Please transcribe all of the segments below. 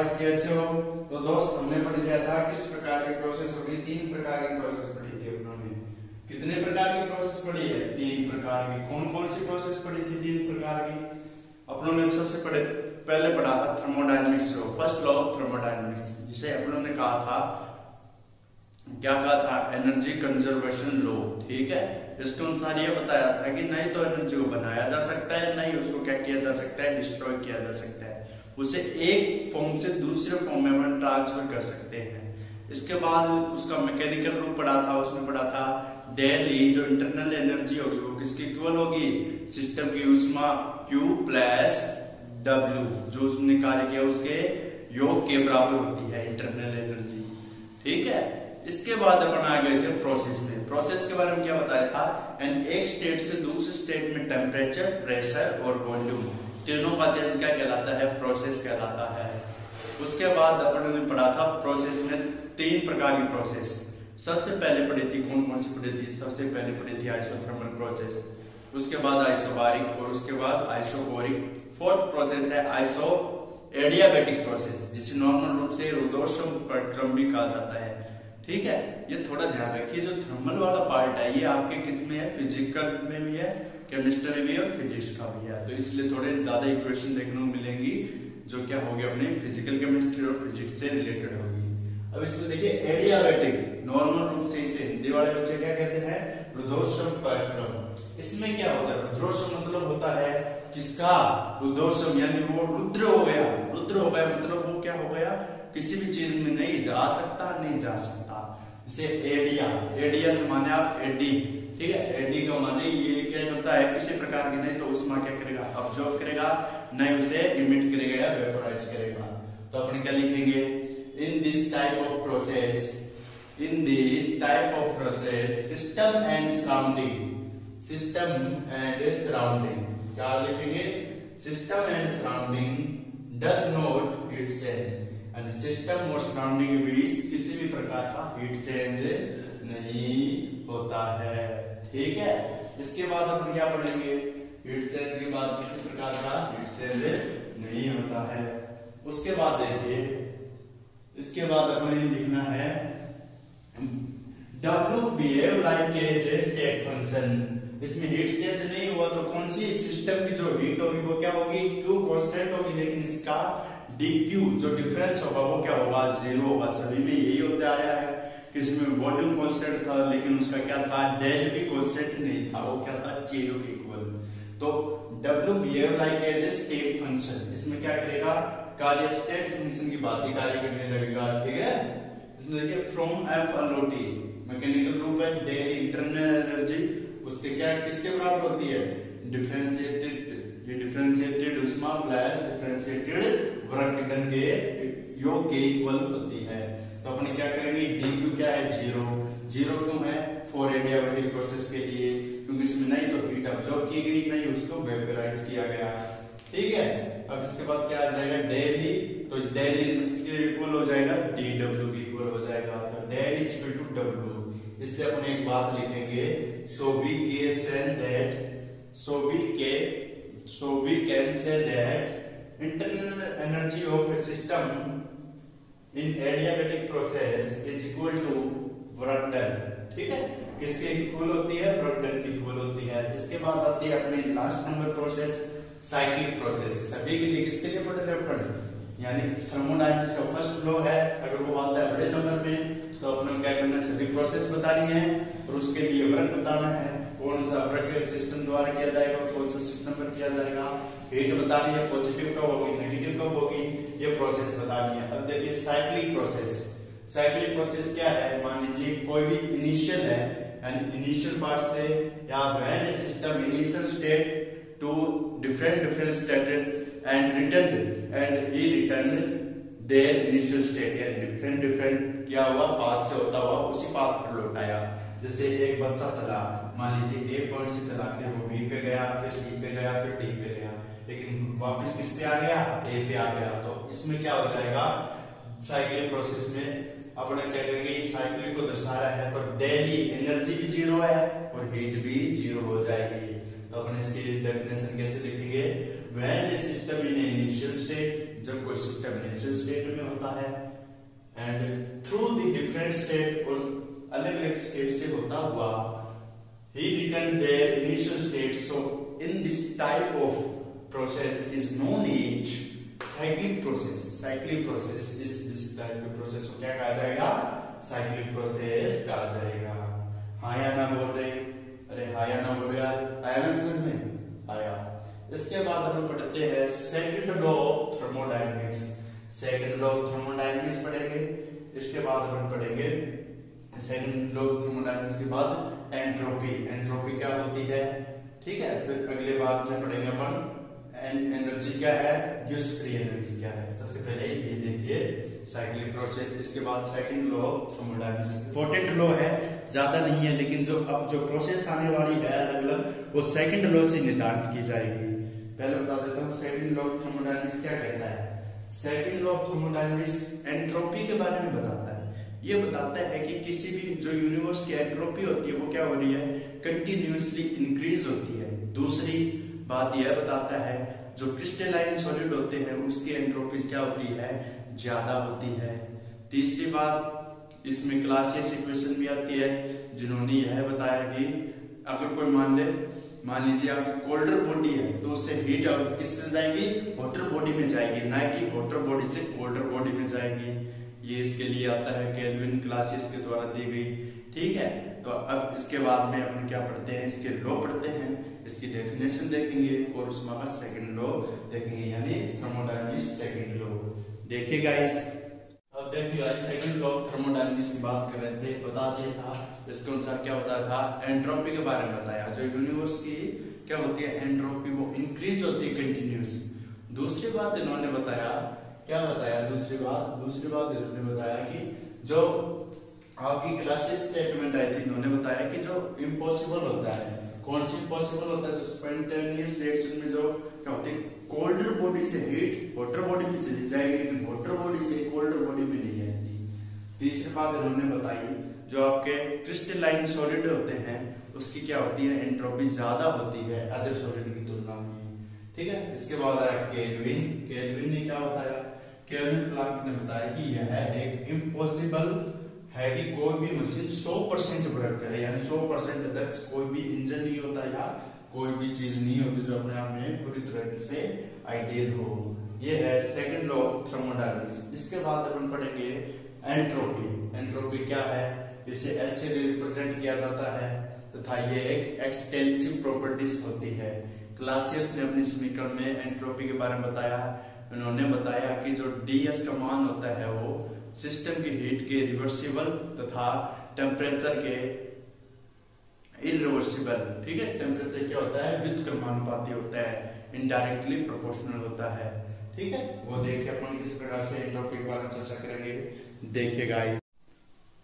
Vaporise कैसे हो? तो दोस्त हमने पढ़ लिया था किस प्रकार की प्रोसेस होगी, 3 प्रकार की प्रोसेस पढ़ी थी अपनों ने। कितने प्रकार की प्रोसेस पढ़ी है? 3 प्रकार की। कौन कौन सी प्रोसेस पढ़ी थी 3 प्रकार की? अपनों ने सबसे पहले पढ़ा था thermodynamics law, first law of thermodynamics, जिसे अपनों ने कहा था, क्या कहा था? Energy conservation law. ठीक है, इसके अनुसार ये बताया था कि नहीं तो एनर्जी को बनाया जा सकता है, नहीं उसको क्या किया जा सकता है, डिस्ट्रॉय किया जा सकता है, उसे एक फॉर्म से दूसरे फॉर्म में हम ट्रांसफर कर सकते हैं। इसके बाद उसका मैकेनिकल रूप पढ़ा था, उसमें पढ़ा था डेली जो इंटरनल एनर्जी होगी वो किसकी इक्वल होगी? सिस्टम की ऊष्मा Q प्लस W, जो उसने कार्य किया उसके योग के बराबर होती है इंटरनल एनर्जी। ठीक है, इसके बाद अपन आ गए थे प्रोसेस में। प्रोसेस के बारे में क्या बताया था? एक स्टेट से दूसरे स्टेट में टेम्परेचर, प्रेशर और वॉल्यूम तीनों का चेंज क्या कहलाता है? प्रोसेस कहलाता है। उसके बाद अपन ने पढ़ा था प्रोसेस में 3 प्रकार की प्रोसेस। सबसे पहले पढ़ी थी, कौन कौन सी पढ़ी थी? सबसे पहले पढ़ी थी आइसोथर्मल प्रोसेस, उसके बाद आइसोबारिक और उसके बाद आइसोकोरिक। फोर्थ प्रोसेस है आइसो एडियाबैटिक प्रोसेस, जिसे नॉर्मल रूप से रुद्धोष्म क्रम भी कहा जाता है। ठीक है, ये थोड़ा ध्यान रखिए, जो थर्मल वाला पार्ट है ये आपके किस में है? फिजिकल में भी है, केमिस्ट्री में भी और फिजिक्स का भी है, तो इसलिए थोड़े ज्यादा इक्वेशन देखने को मिलेंगी जो क्या होगी अपने फिजिकल केमिस्ट्री और फिजिक्स से रिलेटेड होगी। अब इसमें देखिए एडियाबैटिक, नॉर्मल रूप से इसे हिंदी वाले बच्चे क्या कहते हैं? रुद्धोष्म क्रम। इसमें क्या होता है? रुद्धोष्म मतलब होता है किसका? रुद्धोष्म, यानी वो रुद्र हो गया। रुद्र हो गया मतलब वो क्या हो गया? किसी भी चीज में नहीं जा सकता, नहीं जा सकता। जैसे एडिया, एडिया से माने आप एडी। ठीक है, एडी का माने ये क्या होता है? किसी प्रकार की नहीं तो ऊष्मा क्या करेगा? अब्जॉर्ब करेगा, नहीं उसे इमिट करेगा या वेपोराइज करेगा। तो अपन क्या लिखेंगे? In this type of process, in this type of process system and surrounding क्या लिखेंगे? system and surrounding does not heat change, and system और surrounding के बीच किसी भी प्रकार का heat change नहीं होता है। ठीक है, इसके बाद अपन क्या पढ़ेंगे? heat change के बाद किसी प्रकार का heat change नहीं होता है। उसके बाद देखिए, इसके बाद अपन लिखना है W behave like a state function। इसमें हीट चेंज नहीं हुआ तो कौन सी सिस्टम की जो हीट होगी वो क्या होगी? Q कांस्टेंट होगी, लेकिन इसका dQ जो डिफरेंस होगा वो क्या होगा? 0 होगा। सभी में यही होता आया है। किसमें वॉल्यूम कांस्टेंट था लेकिन उसका क्या था? डेल भी कांस्टेंट नहीं था, वो क्या था? 0 के इक्वल। तो W behave like a state function, इसमें क्या करेगा? कार्य स्टेट फंक्शन की बात ही कार्य करने लगेगा। ठीक है, इसमें देखिए फ्रॉम एफ एलओटी मैकेनिकल रूप है डेल इंटरनल एनर्जी, उसके क्या किसके बराबर होती है? डिफरेंशिएटेड, ये डिफरेंशिएटेड ऊष्मा प्लस डिफरेंशिएटेड वर्क डन के योग के इक्वल होती है। तो अपन क्या करेंगे? dq क्या है? 0। 0 क्यों है? फॉर एडियाबैटिक प्रोसेस के लिए, क्योंकि इसमें नहीं तो हीट अब्सॉर्ब की गई, नहीं उसको वेपोराइज किया गया। ठीक है, अब इसके बाद क्या आ जाएगा? डेली, तो डेल इसके इक्वल हो जाएगा dw के इक्वल हो जाएगा। तो डेल इक्वल टू w। इससे अपन एक बात लिखेंगे, so we can say that internal energy of a system in adiabatic process is equal to work done। ठीक है, किसके इक्वल होती है? वर्क डन की इक्वल होती है। इसके बाद आती है अपनी last number process, cyclic process. सभी के लिए किसके लिए पढ़ रहे हैं? यानी थर्मोडायनेमिक्स का फर्स्ट लॉ है, अगर वो आता है बड़े नंबर में तो अपने क्या करना है? सभी प्रोसेस बतानी है और उसके लिए वर्क बताना है, कौन सा वर्क सिस्टम द्वारा किया जाएगा, कौन सा सिस्टम पर किया जाएगा, हीट बतानी है, पॉजिटिव कब होगी, नेगेटिव कब होगी, ये प्रोसेस बतानी है। अब देखिए साइक्लिक प्रोसेस। साइक्लिक प्रोसेस क्या है? मान लीजिए कोई भी इनिशियल है, एंड इनिशियल पार्ट से या when A system initial state to different stated and he returned their initial state, या different क्या हुआ? पाथ से होता हुआ उसी पाथ पर लौट आया। जैसे एक बच्चा चला, मान लीजिए ए पॉइंट से चला के वो बी पे गया, फिर सी पे गया, फिर डी पे गया, लेकिन वापस किस पे आ गया? ए पे आ गया। तो इसमें क्या हो जाएगा? साइक्लिक प्रोसेस में अपन क्या करेंगे? साइक्लिक को दर्शा रहा है तो डेली एनर्जी भी 0 है और हीट भी 0 हो जाएगी। तो अपन इसकी डेफिनेशन कैसे लिखेंगे? When A system in initial state जब कोई सिस्टम नेचुरल स्टेट में होता है and through the different state और अलग अलग स्टेट से होता हुआ he returned their initial state. So in this type of process is known as cyclic process. Cyclic process is this type of process को क्या कहा जाएगा? Cyclic process कहा जाएगा। हाँ या ना बोल रहे? अरे हाँ या ना बोलो यार, आया ना समझ में? आया। इसके बाद हम पढ़ते हैं second law of thermodynamics. Second law of thermodynamics पढ़ेंगे। इसके बाद हम पढ़ेंगे सेकंड लॉ ऑफ थर्मोडायनेमिक्स के बाद एंट्रोपी। एंट्रोपी क्या होती है, ठीक है। फिर अगले बार में पढ़ेंगे अपन एनर्जी क्या है, गिब्स फ्री एनर्जी क्या है। सबसे पहले ये देखिए साइक्लिक प्रोसेस, इसके बाद second law of thermodynamics. Important law है, ज्यादा नहीं है, लेकिन जो अब जो प्रोसेस आने वाली है अलग अलग, वो सेकंड लॉ से निर्धारित की जाएगी। पहले बता देता हूँ सेकंड लॉ ऑफ थर्मोडायनेमिक्स क्या कहता है। Second law of thermodynamics entropy के बारे में बताता है। ये बताता है कि किसी भी जो यूनिवर्स की एंट्रोपी होती है वो क्या हो रही है, कंटिन्यूअसली इंक्रीज होती है। दूसरी बात यह बताता है जो क्रिस्टलाइन सॉलिड होते हैं उसकी एंट्रोपी क्या होती है, ज्यादा होती है। तीसरी बात इसमें क्लासियस इक्वेशन भी आती है, जिन्होंने यह बताया कि अगर कोई मान लीजिए आपकी कोल्डर बॉडी है तो उससे हीट किससे जाएगी, हॉटर बॉडी में जाएगी, ना कि हॉटर बॉडी से कोल्डर बॉडी में जाएगी। ये इसके लिए आता है केल्विन क्लासियस के द्वारा दी गई, ठीक है। तो अब इसके बाद में अपन क्या पढ़ते हैं, इसके लॉ पढ़ते हैं, इसकी डेफिनेशन देखेंगे और उसमें का सेकंड लॉ देखेंगे, यानी थर्मोडायनेमिक्स सेकंड लॉ। देखिए गाइस, अब देखिए guys second law of thermodynamics की बात कर रहे थे, बता दिया था इसके अनुसार क्या होता था, एंट्रोपी के बारे में बताया। जो यूनिवर्स की क्या होती है एंट्रोपी, वो इंक्रीज होती है कंटिन्यूस। दूसरी बात इन्होंने बताया, क्या बताया, दूसरी बात इन्होंने बताया कि जो आपकी क्लासिक स्टेटमेंट आई थी, इन्होंने बताया कि जो इम्पॉसिबल होता है, कौन सी इम्पॉसिबल होता है, जो स्पॉन्टेनियस रिएक्शन में जो क्या होती है, कोल्डर बॉडी से हीट हॉटर बॉडी में चली जाएगी, लेकिन हॉटर बॉडी से कोल्डर बॉडी में नहीं आएगी। तीसरी बात इन्होंने बताई, जो आपके क्रिस्टलाइन सॉलिड होते हैं उसकी क्या होती है, एंट्रोपी ज्यादा होती है अदर सॉलिड की तुलना में, ठीक है। इसके बाद आया केल्विन ने क्या बताया, केल्विन प्लैंक ने बताया कि यह एक इम्पॉसिबल है कि कोई भी मशीन 100% वर्क करे, यानी 100% तक कोई भी इंजन नहीं होता या कोई भी चीज नहीं होती जो अपने आप में पूरी तरह से आइडियल हो। ये है सेकंड लॉ ऑफ थर्मोडायनेमिक्स। इसके बाद अपन पढ़ेंगे एंट्रोपी। एंट्रोपी क्या है, इसे एस से रिप्रेजेंट किया जाता है तथा ये एक एक्सटेंसिव प्रॉपर्टीज होती है। क्लासियस ने अपने समीकरण में एंट्रोपी के बारे में बताया। उन्होंने बताया कि जो ds का मान होता है वो सिस्टम की हीट के रिवर्सिबल तथा टेम्परेचर के इरिवर्सिबल, ठीक है। टेम्परेचर क्या होता है, व्युत्क्रमानुपाती होता है, इनडायरेक्टली प्रोपोर्शनल होता है, ठीक है। वो देखिए अपन किस प्रकार से एंट्रोपी के बारे में चर्चा करेंगे। देखिए गाइस,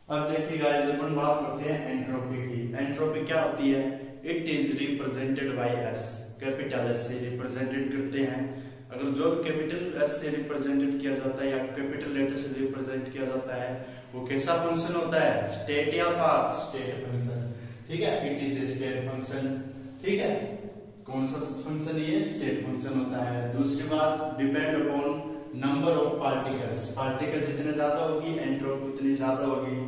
अब देखिए गाइस अपन बात करते हैं एंट्रोपी की। एंट्रोपी क्या होती है, it is represented by S, capital S से रिप्रेजेंटेड करते हैं। अगर जो कैपिटल एस से रिप्रेजेंटेड किया जाता है या कैपिटल लेटर से रिप्रेजेंट किया जाता है वो कैसा फंक्शन होता है, स्टेट या पाथ, स्टेट फंक्शन, ठीक है। It is a state function, ठीक है। कौन सा फंक्शन, ये स्टेट फंक्शन होता है। दूसरी बात, depend upon number of particles, particle जितने ज्यादा होगी एंट्रोपी उतनी ज्यादा होगी।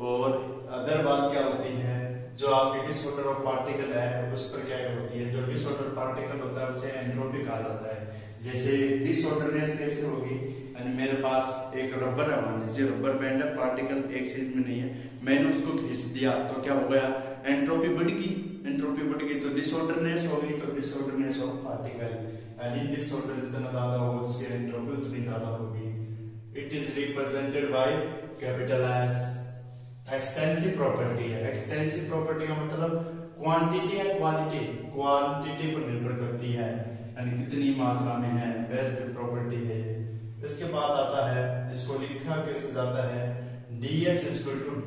और अदर बात क्या होती है, जो आपकी डिसऑर्डर ऑफ पार्टिकल है उस पर क्या होती है, जो डिसऑर्डर पार्टिकल होता है उसे एंट्रोपी कहा जाता है। जैसे डिसऑर्डरनेस कैसे होगी, यानी मेरे पास एक रबर है, मान लीजिए रबर बैंड है, पार्टिकल एक सीट में नहीं है, मैंने उसको खींच दिया तो क्या हो गया, एंट्रोपी बढ़ गई। एंट्रोपी बढ़ गई तो डिसऑर्डरनेस होगी, तो डिसऑर्डरनेस ऑफ पार्टिकल, यानी डिसऑर्डर जितना ज्यादा होगा उसकी एंट्रोपी उतनी ज्यादा होगी। It is represented by capital S. Extensive property है, एक्सटेंसिव प्रॉपर्टी का मतलब क्वांटिटी या क्वालिटी, क्वांटिटी पर निर्भर करती है, यानी कितनी मात्रा में है, बेस्ड प्रॉपर्टी है। इसके बाद आता है, इसको लिखा कैसे जाता है, ds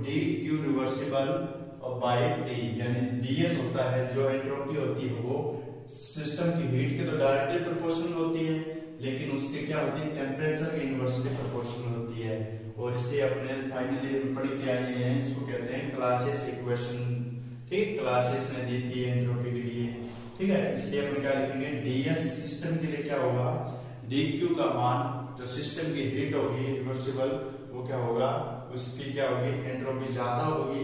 dq रिवर्सिबल और बाय t, यानी ds होता है जो एंट्रोपी होती है वो सिस्टम की हीट के तो डायरेक्टली प्रोपोर्शनल होती है, लेकिन उसके क्या होती है, टेम्परेचर के इनवर्सली प्रोपोर्शनल होती है। और इसे अपने फाइनली पढ़ के आए हैं, इसको कहते हैं क्लासियस इक्वेशन, ठीक। क्लासियस ने दी थी एंट्रोपी के लिए, ठीक है। इसलिए अपन क्या लिखेंगे, ds सिस्टम के लिए क्या होगा, dq का मान जो सिस्टम की हीट होगी रिवर्सिबल, वो क्या होगा, उसकी क्या होगी, एंट्रोपी ज्यादा होगी,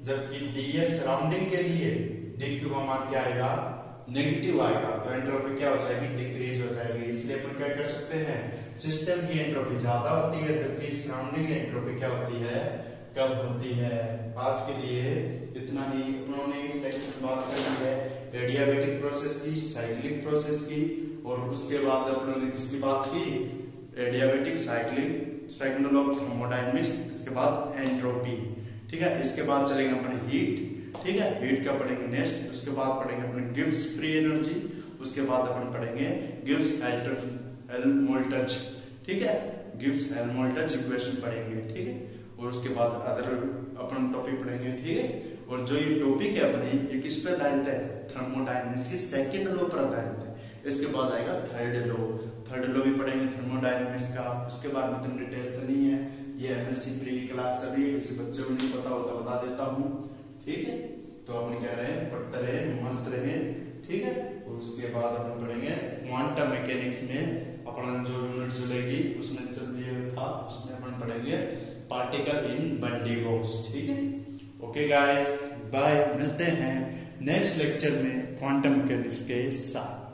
जबकि डीएस सराउंडिंग के लिए डीक्यू का मान क्या आएगा, नेगेटिव आएगा, तो एंट्रोपी क्या हो जाएगी, डिक्रीज हो जाएगी। इसलिए अपन क्या कर सकते हैं, सिस्टम की एंट्रोपी ज्यादा होती है जबकि सराउंडिंग एंट्रोपी क्या होती है, कम होती है। आज के लिए इतना ही। उन्होंने इस लेक्चर में बात कर ली है एडियाबैटिक प्रोसेस की, साइक्लिक प्रोसेस की, और उसके बाद अपनों ने किसकी बात की, adiabatic, cyclic, second of thermodynamics, इसके बाद एंट्रोपी। ठीक है, इसके बाद चलेंगे अपने हीट। ठीक है, हीट का पढ़ेंगे नेक्स्ट। उसके बाद पढ़ेंगे अपने गिब्स फ्री एनर्जी, उसके बाद अपन पढ़ेंगे गिब्स हेल्महोल्ट्ज। ठीक है, गिब्स हेल्महोल्ट्ज इक्वेशन पढ़ेंगे। ठीक है, और उसके बाद अदर अपन टॉपिक पढ़ेंगे। ठीक है, और जो ये टॉपिक है अपने, ये किस पे आधारित है, थर्मोडायनामिक्स की सेकंड लॉ पर आधारित है। इसके बाद आएगा थर्ड लॉ, थर्ड लॉ भी पढ़ेंगे थर्मोडायनामिक्स का। उसके बाद में तो डिटेल से नहीं है, ये एमएससी प्री की क्लास चल रही है, किसी बच्चे को नहीं पता हो तो बता देता हूँ। ठीक है, तो अपन कह रहे हैं पढ़ते रहे, मस्त रहे। ठीक है, और उसके बाद अपन पढ़ेंगे क्वांटम मैकेनिक्स में अपन जो यूनिट चलेगी उसमें चल रही था, उसमें अपन पढ़ेंगे पार्टिकल इन बंडी बॉक्स। ठीक है, ओके गाइस, बाय, मिलते हैं नेक्स्ट लेक्चर में क्वांटम मैकेनिक्स के साथ।